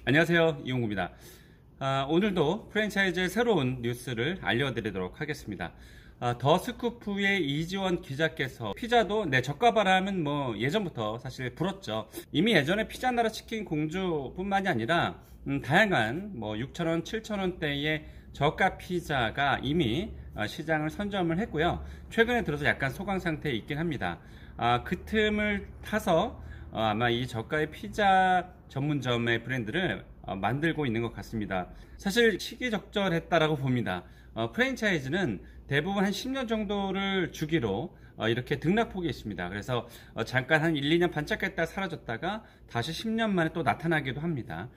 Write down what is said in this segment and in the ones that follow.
안녕하세요, 이용구입니다. 오늘도 프랜차이즈의 새로운 뉴스를 알려드리도록 하겠습니다. 더 스쿠프의 이지원 기자께서 피자도 저가 바람은 예전부터 사실 불었죠. 이미 예전에 피자나라 치킨 공주뿐만이 아니라 다양한 6,000원, 7,000원대의 저가 피자가 이미 시장을 선점을 했고요. 최근에 들어서 약간 소강 상태에 있긴 합니다. 그 틈을 타서 아마 이 저가의 피자 전문점의 브랜드를 만들고 있는 것 같습니다. 사실 시기적절했다라고 봅니다. 프랜차이즈는 대부분 한 10년 정도를 주기로 이렇게 등락폭이 있습니다. 그래서 잠깐 한 1, 2년 반짝했다 사라졌다가 다시 10년 만에 또 나타나기도 합니다.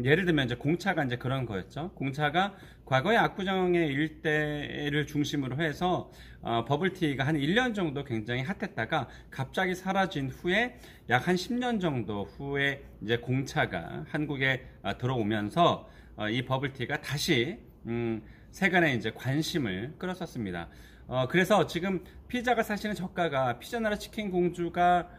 예를 들면 이제 공차가 이제 그런 거였죠. 공차가 과거의 압구정의 일대를 중심으로 해서 버블티가 한 1년 정도 굉장히 핫했다가 갑자기 사라진 후에 약 한 10년 정도 후에 이제 공차가 한국에 들어오면서 이 버블티가 다시 세간의 이제 관심을 끌었었습니다. 그래서 지금 피자가 사실은 저가가 피자나라 치킨 공주가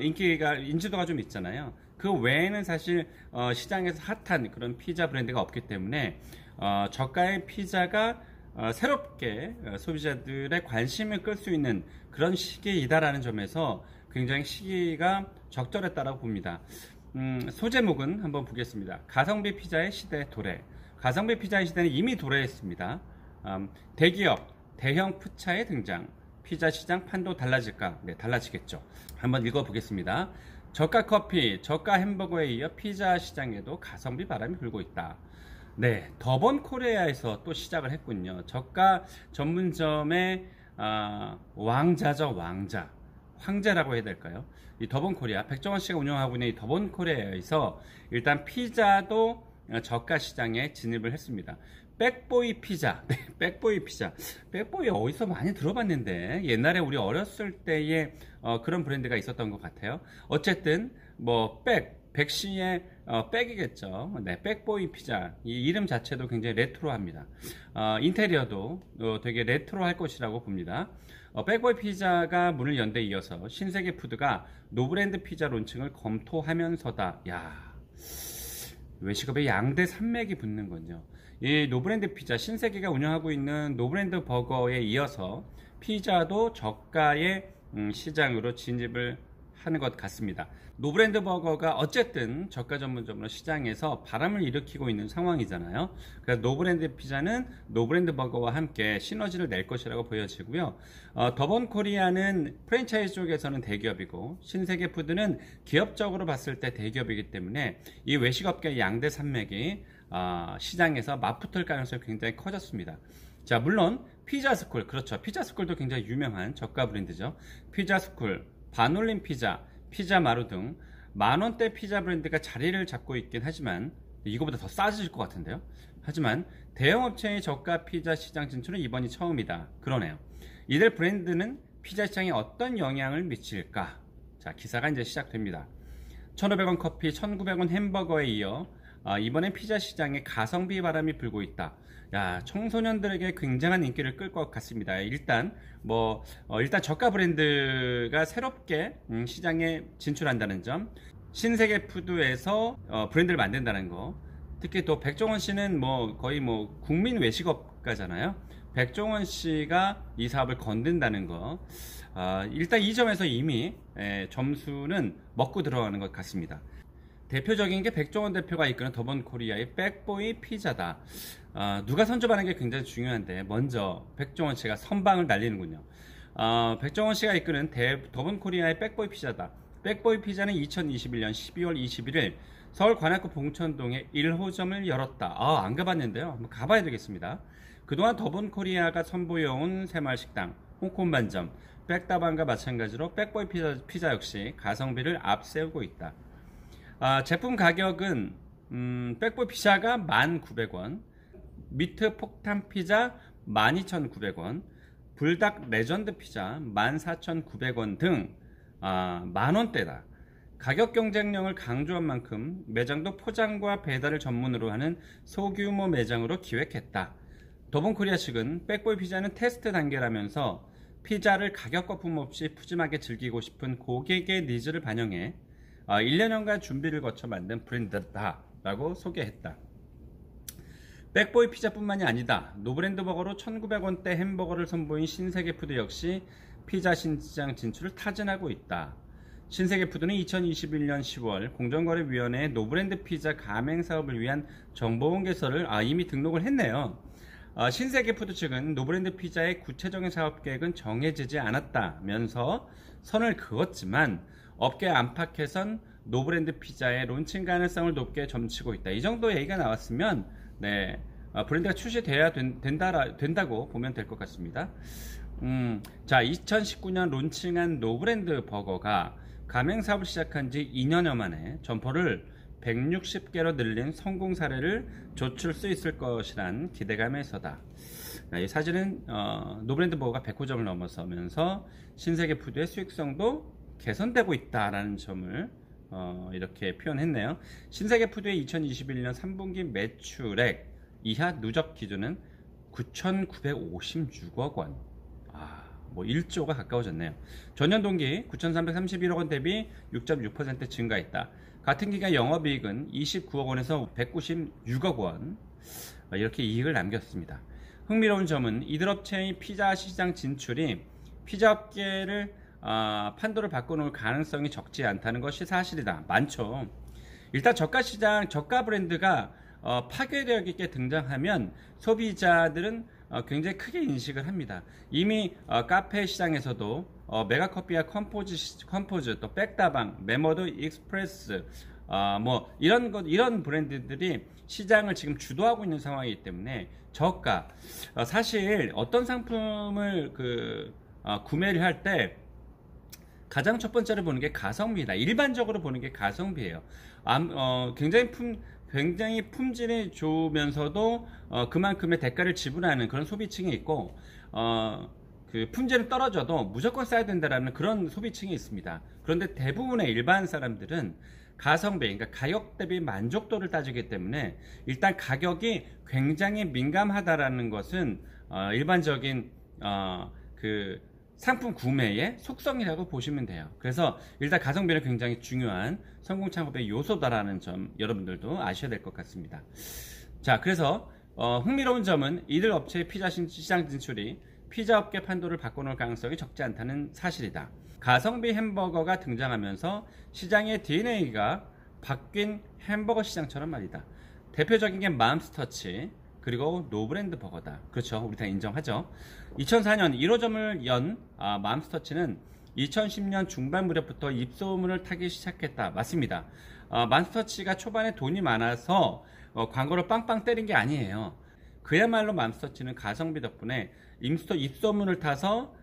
인지도가 좀 있잖아요. 그 외에는 사실 시장에서 핫한 그런 피자 브랜드가 없기 때문에 저가의 피자가 새롭게 소비자들의 관심을 끌 수 있는 그런 시기이다라는 점에서 굉장히 시기가 적절했다라고 봅니다. 소제목은 한번 보겠습니다. 가성비 피자의 시대 도래. 가성비 피자의 시대는 이미 도래했습니다. 대기업, 대형 푸차의 등장. 피자 시장 판도 달라질까? 네, 달라지겠죠. 한번 읽어보겠습니다. 저가 커피, 저가 햄버거에 이어 피자 시장에도 가성비 바람이 불고 있다. 네, 더본 코리아에서 또 시작을 했군요. 저가 전문점의 왕자죠, 왕자. 황제라고 해야 될까요? 이 더본 코리아, 백종원 씨가 운영하고 있는 이 더본 코리아에서 일단 피자도 저가 시장에 진입을 했습니다. 백보이 피자. 네, 백보이 피자. 백보이 어디서 많이 들어봤는데 옛날에 우리 어렸을 때에 그런 브랜드가 있었던 것 같아요. 어쨌든 백씨의 백이겠죠. 네, 백보이 피자. 이 이름 자체도 굉장히 레트로합니다. 인테리어도 되게 레트로할 것이라고 봅니다. 백보이 피자가 문을 연 데 이어서 신세계 푸드가 노브랜드 피자 론칭을 검토하면서다. 야, 외식업에 양대 산맥이 붙는 건요. 이 노브랜드 피자, 신세계가 운영하고 있는 노브랜드 버거에 이어서 피자도 저가의 시장으로 진입을 하는 것 같습니다. 노브랜드 버거가 어쨌든 저가 전문점으로 시장에서 바람을 일으키고 있는 상황이잖아요. 그래서 노브랜드 피자는 노브랜드 버거와 함께 시너지를 낼 것이라고 보여지고요. 더본 코리아는 프랜차이즈 쪽에서는 대기업이고 신세계 푸드는 기업적으로 봤을 때 대기업이기 때문에 이 외식업계 양대 산맥이 시장에서 맞붙을 가능성이 굉장히 커졌습니다. 자, 물론 피자스쿨, 그렇죠. 피자스쿨도 굉장히 유명한 저가 브랜드죠. 피자스쿨, 반올림 피자, 피자마루 등 만원대 피자 브랜드가 자리를 잡고 있긴 하지만 이거보다 더 싸질 것 같은데요. 하지만 대형업체의 저가 피자 시장 진출은 이번이 처음이다. 그러네요. 이들 브랜드는 피자 시장에 어떤 영향을 미칠까? 자, 기사가 이제 시작됩니다. 1,500원 커피, 1,900원 햄버거에 이어 이번엔 피자 시장에 가성비 바람이 불고 있다. 야, 청소년들에게 굉장한 인기를 끌 것 같습니다. 일단 저가 브랜드가 새롭게 시장에 진출한다는 점, 신세계 푸드에서 브랜드를 만든다는 거, 특히 또 백종원 씨는 거의 국민 외식업가잖아요. 백종원 씨가 이 사업을 건든다는 거, 일단 이 점에서 이미 점수는 먹고 들어가는 것 같습니다. 대표적인 게 백종원 대표가 이끄는 더본 코리아의 백보이 피자다. 누가 선점하는 게 굉장히 중요한데 먼저 백종원 씨가 선방을 날리는군요. 백종원 씨가 이끄는 더본 코리아의 백보이 피자다. 백보이 피자는 2021년 12월 21일 서울 관악구 봉천동에 1호점을 열었다. 안 가봤는데요. 한번 가봐야 되겠습니다. 그동안 더본 코리아가 선보여온 새마을식당, 홍콩반점, 백다방과 마찬가지로 백보이 피자 역시 가성비를 앞세우고 있다. 제품 가격은 백보이 피자가 1,900원, 미트 폭탄 피자 12,900원, 불닭 레전드 피자 14,900원 등 만원대다. 가격 경쟁력을 강조한 만큼 매장도 포장과 배달을 전문으로 하는 소규모 매장으로 기획했다. 더본코리아 측은 백보이 피자는 테스트 단계라면서 피자를 가격 거품 없이 푸짐하게 즐기고 싶은 고객의 니즈를 반영해 1년여간 준비를 거쳐 만든 브랜드다. 라고 소개했다. 백보이 피자뿐만이 아니다. 노브랜드 버거로 1900원대 햄버거를 선보인 신세계푸드 역시 피자 시장 진출을 타진하고 있다. 신세계푸드는 2021년 10월 공정거래위원회에 노브랜드 피자 가맹 사업을 위한 정보원 개설을 이미 등록을 했네요. 신세계푸드 측은 노브랜드 피자의 구체적인 사업 계획은 정해지지 않았다면서 선을 그었지만 업계 안팎에선 노브랜드 피자의 론칭 가능성을 높게 점치고 있다. 이 정도 얘기가 나왔으면 네, 브랜드가 출시돼야 된다고 보면 될 것 같습니다. 자, 2019년 론칭한 노브랜드 버거가 가맹 사업을 시작한 지 2년여 만에 점포를 160개로 늘린 성공 사례를 좇을 수 있을 것이란 기대감에서다. 이 사진은 노브랜드 버거가 100호점을 넘어서면서 신세계푸드의 수익성도 개선되고 있다라는 점을 이렇게 표현했네요. 신세계푸드의 2021년 3분기 매출액 이하 누적 기준은 9,956억 원. 뭐 1조가 가까워졌네요. 전년 동기 9,331억 원 대비 6.6% 증가했다. 같은 기간 영업이익은 29억 원에서 196억 원 이렇게 이익을 남겼습니다. 흥미로운 점은 이들 업체의 피자 시장 진출이 피자업계를 판도를 바꿔놓을 가능성이 적지 않다는 것이 사실이다. 많죠. 일단 저가 시장, 저가 브랜드가 파괴력 있게 등장하면 소비자들은 굉장히 크게 인식을 합니다. 이미 카페 시장에서도 메가커피와 컴포즈, 또 백다방, 메모드 익스프레스 뭐 이런 브랜드들이 시장을 지금 주도하고 있는 상황이기 때문에 저가 사실 어떤 상품을 구매를 할 때 가장 첫 번째로 보는 게 가성비다. 일반적으로 보는 게 가성비예요. 굉장히 품질이 좋으면서도 그만큼의 대가를 지불하는 그런 소비층이 있고 그 품질은 떨어져도 무조건 써야 된다라는 그런 소비층이 있습니다. 그런데 대부분의 일반 사람들은 가성비, 그러니까 가격 대비 만족도를 따지기 때문에 일단 가격이 굉장히 민감하다라는 것은 일반적인 그 상품 구매의 속성이라고 보시면 돼요. 그래서 일단 가성비는 굉장히 중요한 성공 창업의 요소다라는 점 여러분들도 아셔야 될 것 같습니다. 자, 그래서 흥미로운 점은 이들 업체의 피자 시장 진출이 피자 업계 판도를 바꿔놓을 가능성이 적지 않다는 사실이다. 가성비 햄버거가 등장하면서 시장의 DNA가 바뀐 햄버거 시장처럼 말이다. 대표적인 게 맘스터치, 그리고 노브랜드 버거다. 그렇죠. 우리 다 인정하죠. 2004년 1호점을 연 맘스터치는 2010년 중반 무렵부터 입소문을 타기 시작했다. 맞습니다. 맘스터치가 초반에 돈이 많아서 광고를 빵빵 때린 게 아니에요. 그야말로 맘스터치는 가성비 덕분에 입소문을 타서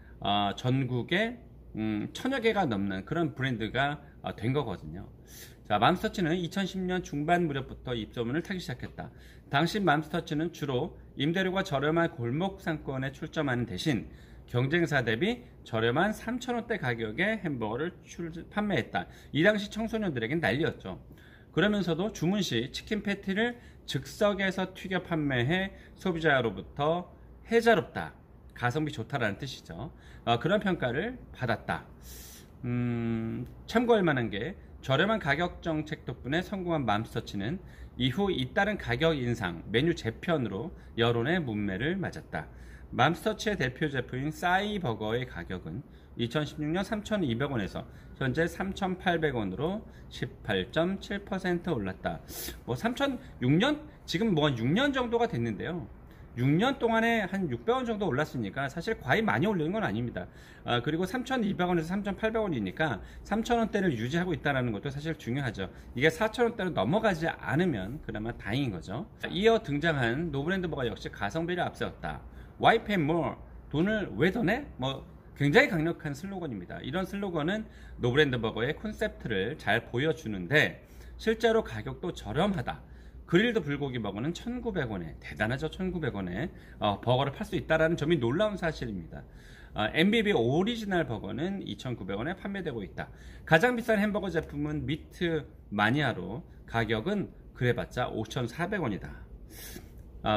전국에 1000여 개가 넘는 그런 브랜드가 된 거거든요. 자, 맘스터치는 2010년 중반 무렵부터 입소문을 타기 시작했다. 당시 맘스터치는 주로 임대료가 저렴한 골목 상권에 출점하는 대신 경쟁사 대비 저렴한 3,000원대 가격의 햄버거를 판매했다. 이 당시 청소년들에겐 난리였죠. 그러면서도 주문 시 치킨 패티를 즉석에서 튀겨 판매해 소비자로부터 해자롭다, 가성비 좋다라는 뜻이죠. 그런 평가를 받았다. 참고할 만한 게 저렴한 가격 정책 덕분에 성공한 맘스터치는 이후 잇따른 가격 인상, 메뉴 재편으로 여론의 문매를 맞았다. 맘스터치의 대표 제품인 싸이버거의 가격은 2016년 3,200원에서 현재 3,800원으로 18.7% 올랐다. 뭐 6년? 지금 뭐 6년 정도가 됐는데요. 6년 동안에 한 600원 정도 올랐으니까 사실 과히 많이 올리는 건 아닙니다. 그리고 3,200원에서 3,800원이니까 3,000원대를 유지하고 있다는 것도 사실 중요하죠. 이게 4,000원대로 넘어가지 않으면 그나마 다행인 거죠. 이어 등장한 노브랜드 버거 역시 가성비를 앞세웠다. Why pay more? 돈을 왜 더 내? 뭐 굉장히 강력한 슬로건입니다. 이런 슬로건은 노브랜드 버거의 콘셉트를 잘 보여주는데 실제로 가격도 저렴하다. 그릴드 불고기 버거는 1,900원에, 대단하죠. 1,900원에 버거를 팔 수 있다는 점이 놀라운 사실입니다. MBB 오리지널 버거는 2,900원에 판매되고 있다. 가장 비싼 햄버거 제품은 미트 마니아로 가격은 그래봤자 5,400원이다.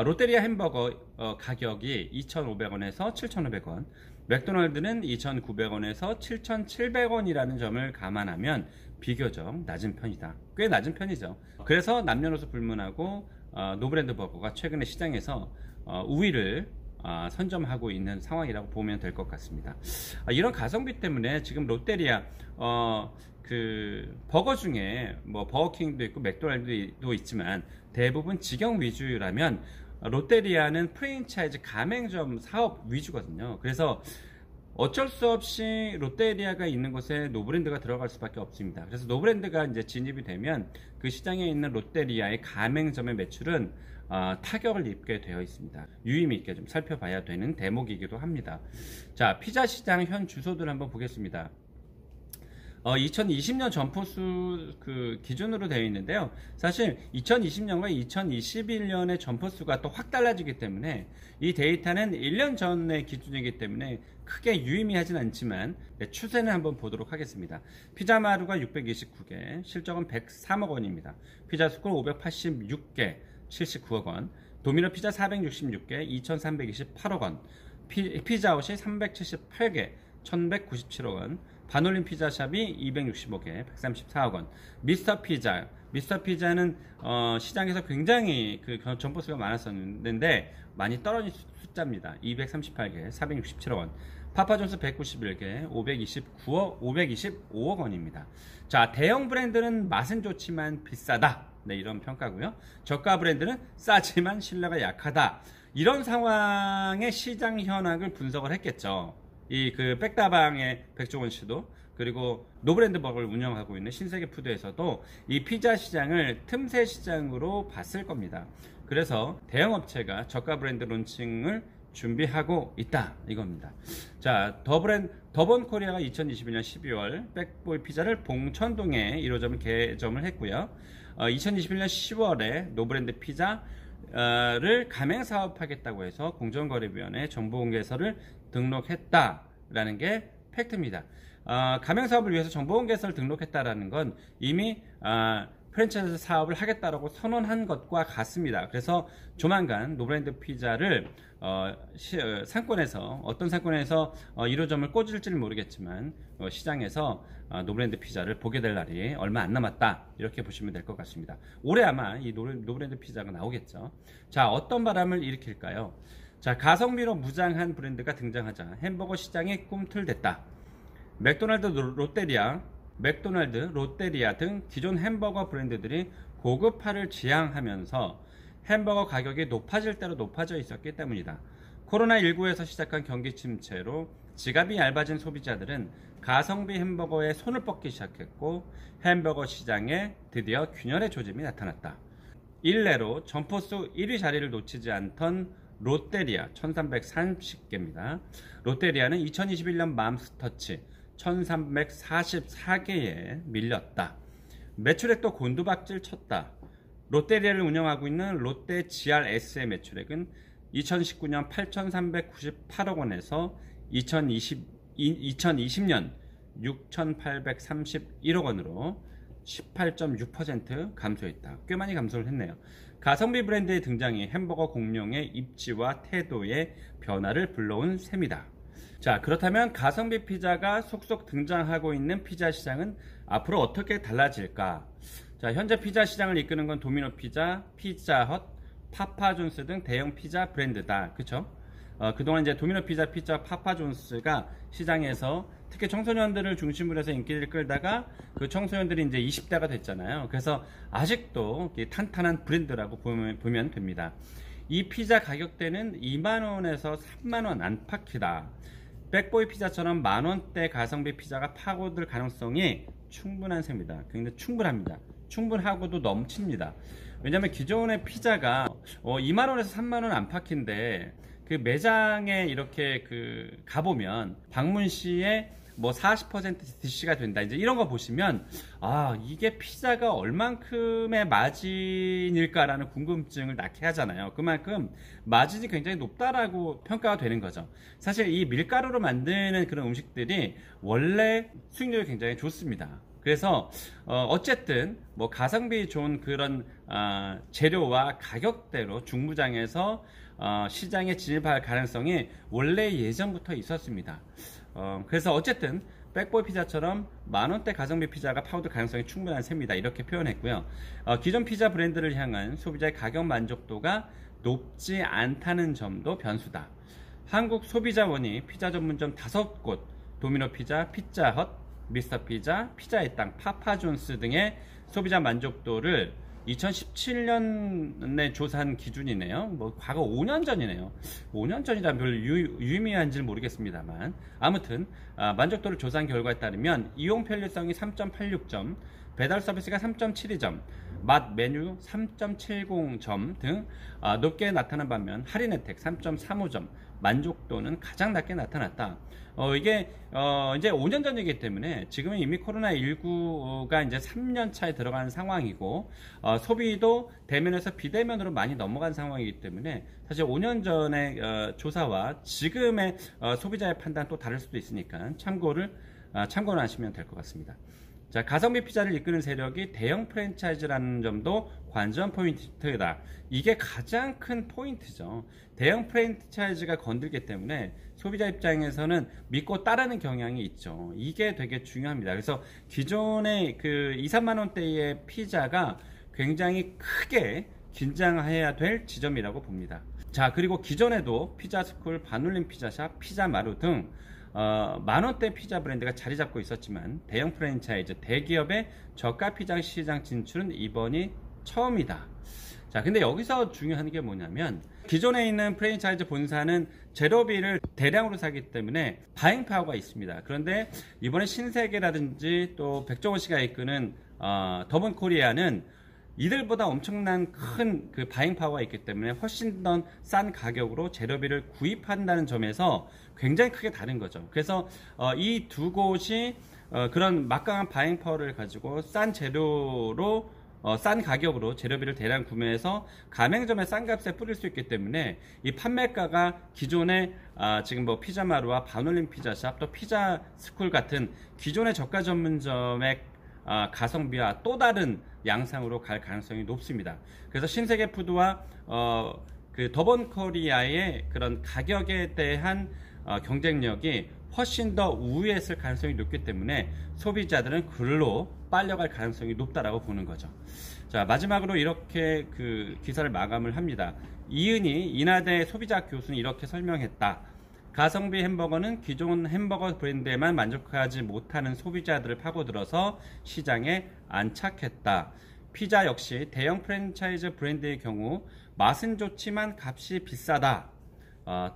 롯데리아 햄버거 가격이 2,500원에서 7,500원, 맥도날드는 2,900원에서 7,700원이라는 점을 감안하면 비교적 낮은 편이다. 꽤 낮은 편이죠. 그래서 남녀노소 불문하고 노브랜드 버거가 최근에 시장에서 우위를 선점하고 있는 상황이라고 보면 될 것 같습니다. 이런 가성비 때문에 지금 롯데리아 그 버거 중에 뭐 버거킹도 있고 맥도날드도 있지만 대부분 직영 위주라면 롯데리아는 프랜차이즈 가맹점 사업 위주거든요. 그래서 어쩔 수 없이 롯데리아가 있는 곳에 노브랜드가 들어갈 수밖에 없습니다. 그래서 노브랜드가 이제 진입이 되면 그 시장에 있는 롯데리아의 가맹점의 매출은 타격을 입게 되어 있습니다. 유의미 있게 좀 살펴봐야 되는 대목이기도 합니다. 자, 피자 시장 현 주소들 한번 보겠습니다. 2020년 점포수 그 기준으로 되어 있는데요. 사실 2020년과 2021년의 점포수가 또 확 달라지기 때문에 이 데이터는 1년 전의 기준이기 때문에 크게 유의미하진 않지만 추세는 한번 보도록 하겠습니다. 피자마루가 629개, 실적은 103억 원입니다. 피자스쿨 586개, 79억 원. 도미노 피자 466개, 2328억 원. 피자헛이 378개, 1197억 원. 반올림 피자샵이 265개, 134억 원. 미스터 피자는 시장에서 굉장히 그 점포수가 많았었는데 많이 떨어진 숫자입니다. 238개, 467억 원. 파파존스 191개, 525억 원입니다. 자, 대형 브랜드는 맛은 좋지만 비싸다. 네, 이런 평가고요. 저가 브랜드는 싸지만 신뢰가 약하다. 이런 상황의 시장 현황을 분석을 했겠죠. 이 그 백다방의 백종원 씨도, 그리고 노브랜드 버거를 운영하고 있는 신세계 푸드에서도 이 피자 시장을 틈새 시장으로 봤을 겁니다. 그래서 대형 업체가 저가 브랜드 론칭을 준비하고 있다, 이겁니다. 자, 더본 코리아가 2021년 12월 백보이 피자를 봉천동에 1호점을 개점을 했고요. 2021년 10월에 노브랜드 피자를 가맹 사업하겠다고 해서 공정거래위원회 정보공개서를 등록했다라는 게 팩트입니다. 가맹 사업을 위해서 정보공개서를 등록했다라는 건 이미 프랜차이즈 사업을 하겠다라고 선언한 것과 같습니다. 그래서 조만간 노브랜드 피자를 상권에서, 어떤 상권에서 1호점을 꽂을지는 모르겠지만 시장에서 노브랜드 피자를 보게 될 날이 얼마 안 남았다, 이렇게 보시면 될 것 같습니다. 올해 아마 이 노브랜드 피자가 나오겠죠. 자, 어떤 바람을 일으킬까요? 자, 가성비로 무장한 브랜드가 등장하자 햄버거 시장이 꿈틀댔다. 맥도날드, 롯데리아 등 기존 햄버거 브랜드들이 고급화를 지향하면서 햄버거 가격이 높아질 대로 높아져 있었기 때문이다. 코로나19에서 시작한 경기 침체로 지갑이 얇아진 소비자들은 가성비 햄버거에 손을 뻗기 시작했고 햄버거 시장에 드디어 균열의 조짐이 나타났다. 일례로 점포수 1위 자리를 놓치지 않던 롯데리아 1330개입니다. 롯데리아는 2021년 맘스터치 1344개에 밀렸다. 매출액도 곤두박질 쳤다. 롯데리아를 운영하고 있는 롯데 GRS의 매출액은 2019년 8,398억 원에서 2020년 6,831억 원으로 18.6% 감소했다. 꽤 많이 감소를 했네요. 가성비 브랜드의 등장이 햄버거 공룡의 입지와 태도의 변화를 불러온 셈이다. 자, 그렇다면 가성비 피자가 속속 등장하고 있는 피자 시장은 앞으로 어떻게 달라질까? 자, 현재 피자 시장을 이끄는 건 도미노 피자, 피자헛, 파파존스 등 대형 피자 브랜드다. 그쵸? 그동안 이제 도미노 피자, 파파존스가 시장에서 특히 청소년들을 중심으로 해서 인기를 끌다가 그 청소년들이 이제 20대가 됐잖아요. 그래서 아직도 탄탄한 브랜드라고 보면 됩니다. 이 피자 가격대는 2만원에서 3만원 안팎이다. 백보이 피자처럼 만원대 가성비 피자가 파고들 가능성이 충분한 셈이다. 굉장히 충분합니다. 충분하고도 넘칩니다. 왜냐하면 기존의 피자가 2만원에서 3만원 안팎인데 그 매장에 이렇게 가보면 방문 시에 뭐 40% DC가 된다, 이제 이런 거 보시면 이게 피자가 얼만큼의 마진일까라는 궁금증을 낳게 하잖아요. 그만큼 마진이 굉장히 높다라고 평가가 되는 거죠. 사실 이 밀가루로 만드는 그런 음식들이 원래 수익률이 굉장히 좋습니다. 그래서 어쨌든 뭐 가성비 좋은 그런 재료와 가격대로 중무장에서 시장에 진입할 가능성이 원래 예전부터 있었습니다. 그래서 어쨌든 백보이 피자처럼 만원대 가성비 피자가 파고들 가능성이 충분한 셈이다, 이렇게 표현했고요. 기존 피자 브랜드를 향한 소비자의 가격 만족도가 높지 않다는 점도 변수다. 한국 소비자원이 피자 전문점 5곳, 도미노 피자, 피자헛, 미스터 피자, 피자의 땅, 파파존스 등의 소비자 만족도를 2017년에 조사한 기준이네요. 뭐 과거 5년 전이네요. 5년 전이라 별 유의미한지는 모르겠습니다만, 아무튼 만족도를 조사한 결과에 따르면 이용 편리성이 3.86점, 배달 서비스가 3.72점, 맛 메뉴 3.70점 등 높게 나타난 반면 할인 혜택 3.35점, 만족도는 가장 낮게 나타났다. 이게 이제 5년 전이기 때문에 지금은 이미 코로나19가 이제 3년 차에 들어가는 상황이고, 소비도 대면에서 비대면으로 많이 넘어간 상황이기 때문에 사실 5년 전의 조사와 지금의 소비자의 판단 또 다를 수도 있으니까 참고를 하시면 될 것 같습니다. 자, 가성비 피자를 이끄는 세력이 대형 프랜차이즈라는 점도 관전 포인트다. 이게 가장 큰 포인트죠. 대형 프랜차이즈가 건들기 때문에 소비자 입장에서는 믿고 따르는 경향이 있죠. 이게 되게 중요합니다. 그래서 기존의 그 2, 3만 원대의 피자가 굉장히 크게 긴장해야 될 지점이라고 봅니다. 자, 그리고 기존에도 피자스쿨, 반올림 피자샵, 피자마루 등 만원대 피자 브랜드가 자리 잡고 있었지만 대형 프랜차이즈, 대기업의 저가 피자 시장 진출은 이번이 처음이다. 자, 근데 여기서 중요한 게 뭐냐면, 기존에 있는 프랜차이즈 본사는 재료비를 대량으로 사기 때문에 바잉 파워가 있습니다. 그런데 이번에 신세계라든지 또 백종원 씨가 이끄는 더본 코리아는 이들보다 엄청난 큰 그 바잉 파워가 있기 때문에 훨씬 더 싼 가격으로 재료비를 구입한다는 점에서 굉장히 크게 다른 거죠. 그래서 이 두 곳이 그런 막강한 바잉 파워를 가지고 싼 재료로 싼 가격으로 재료비를 대량 구매해서 가맹점에 싼 값에 뿌릴 수 있기 때문에 이 판매가가 기존의 지금 뭐 피자마루와 반올림 피자샵, 또 피자스쿨 같은 기존의 저가 전문점의 가성비와 또 다른 양상으로 갈 가능성이 높습니다. 그래서 신세계푸드와 그 더본코리아의 그런 가격에 대한 경쟁력이 훨씬 더 우위에 있을 가능성이 높기 때문에 소비자들은 글로 빨려갈 가능성이 높다라고 보는 거죠. 자, 마지막으로 이렇게 그 기사를 마감을 합니다. 이은희 인하대 소비자 교수는 이렇게 설명했다. 가성비 햄버거는 기존 햄버거 브랜드에만 만족하지 못하는 소비자들을 파고들어서 시장에 안착했다. 피자 역시 대형 프랜차이즈 브랜드의 경우 맛은 좋지만 값이 비싸다.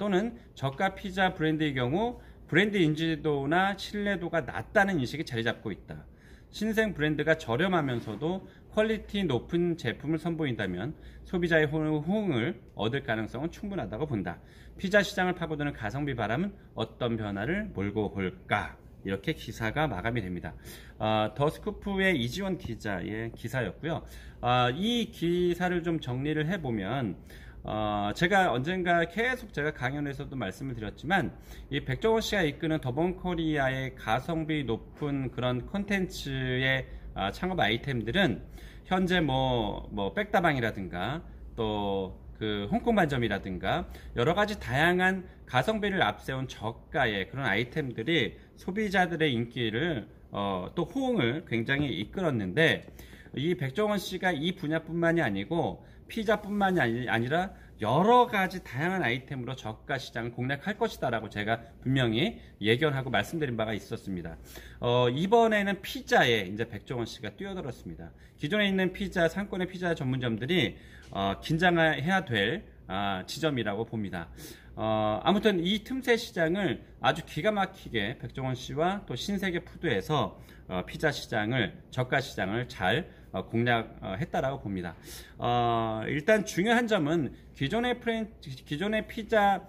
또는 저가 피자 브랜드의 경우 브랜드 인지도나 신뢰도가 낮다는 인식이 자리 잡고 있다. 신생 브랜드가 저렴하면서도 퀄리티 높은 제품을 선보인다면 소비자의 호응을 얻을 가능성은 충분하다고 본다. 피자 시장을 파고드는 가성비 바람은 어떤 변화를 몰고 올까? 이렇게 기사가 마감이 됩니다. 더스쿠프의 이지원 기자의 기사였고요. 이 기사를 좀 정리를 해보면 제가 언젠가 계속 제가 강연에서도 말씀을 드렸지만 이 백종원 씨가 이끄는 더본코리아의 가성비 높은 그런 콘텐츠의 창업 아이템들은 현재 뭐 백다방이라든가 또 그 홍콩 반점이라든가 여러 가지 다양한 가성비를 앞세운 저가의 그런 아이템들이 소비자들의 인기를 또 호응을 굉장히 이끌었는데, 이 백종원 씨가 이 분야뿐만이 아니고 피자뿐만이 아니라 여러 가지 다양한 아이템으로 저가 시장을 공략할 것이다 라고 제가 분명히 예견하고 말씀드린 바가 있었습니다. 이번에는 피자에 이제 백종원 씨가 뛰어들었습니다. 기존에 있는 피자, 상권의 피자 전문점들이 긴장해야 될 지점이라고 봅니다. 아무튼 이 틈새 시장을 아주 기가 막히게 백종원 씨와 또 신세계 푸드에서 피자 시장을, 저가 시장을 잘 공략했다라고 봅니다. 일단 중요한 점은 기존의 피자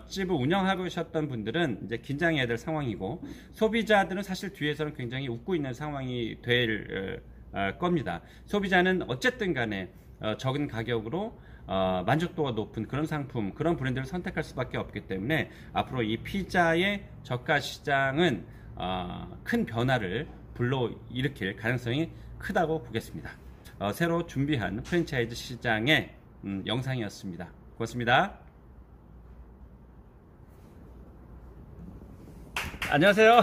집을 운영하고 계셨던 분들은 이제 긴장해야 될 상황이고, 소비자들은 사실 뒤에서는 굉장히 웃고 있는 상황이 될 겁니다. 소비자는 어쨌든 간에 적은 가격으로 만족도가 높은 그런 상품, 그런 브랜드를 선택할 수밖에 없기 때문에 앞으로 이 피자의 저가 시장은 큰 변화를 불러일으킬 가능성이 크다고 보겠습니다. 새로 준비한 프랜차이즈 시장의 영상이었습니다. 고맙습니다. 안녕하세요.